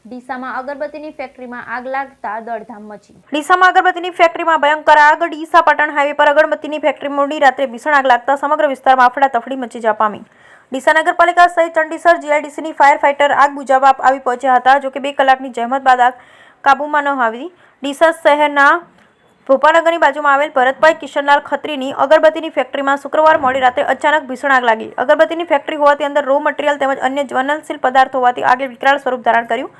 ડીસામાં અગરબત્તીની ફેક્ટરીમાં આગ લાગતા દોડધામ મચી। ડીસામાં અગરબત્તીની ફેક્ટરીમાં ભયંકર આગ। ડીસા પાટણ હાઈવે પર અગરબત્તીની ફેક્ટરી મોડી રાત્રે ભીષણ આગ લાગતા સમગ્ર વિસ્તારમાં અફડાતફડી મચી જવા પામી। ડીસા નગરપાલિકા સહિત ચંડીસર જીઆઈડીસીની ફાયર ફાઈટર આગ બુઝાવવા આવી પહોંચ્યા હતા, જોકે 2 કલાકની જહેમત બાદ આગ કાબૂમાં ન આવી। ડીસા શહેરના ભોપાનગરની બાજુમાં આવેલ ભરતભાઈ કિશનલાલ ખત્રીની અગરબત્તીની ફેક્ટરીમાં શુક્રવાર મોડી રાત્રે અચાનક ભીષણ આગ લાગી। અગરબત્તીની ફેક્ટરી હોવાથી અંદર રો મટીરીયલ તેમજ અન્ય જ્વલનશીલ પદાર્થ હોવાથી આગે વિકરાળ સ્વરૂપ ધારણ કર્યું।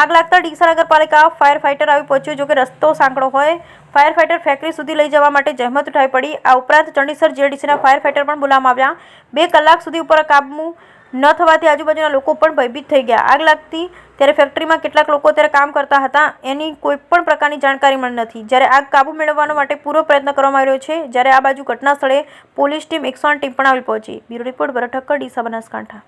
આગ લાગતા ડીસા નગરપાલિકા ફાયર ફાઈટર આવી પહોંચ્યું, જોકે રસ્તો સાંકડો હોય ફાયર ફાઈટર ફેક્ટરી સુધી લઈ જવા માટે જહેમત ઉઠાવી પડી। આ ઉપરાંત ચંડીસર જીઆઈડીસીના ફાયર ફાઈટર પણ બોલાવવામાં આવ્યા। 2 કલાક સુધી ઉપર કાબુ ન થવાથી આજુબાજુના લોકો પણ ભયભીત થઈ ગયા। આગ લાગતી ત્યારે ફેક્ટરીમાં કેટલાક લોકો ત્યારે કામ કરતા હતા, એની કોઈ પણ પ્રકારની જાણકારી મળી નથી। જ્યારે આગ કાબુ મેળવવા માટે પૂરો પ્રયત્ન કરવામાં આવી રહ્યો છે। જ્યારે આ બાજુ ઘટના સ્થળે પોલીસ ટીમ 108 ટીમ પણ આવી પહોંચી। બ્યુરો રિપોર્ટ ભરત ઠક્કર, ડીસા, બનાસકાંઠા।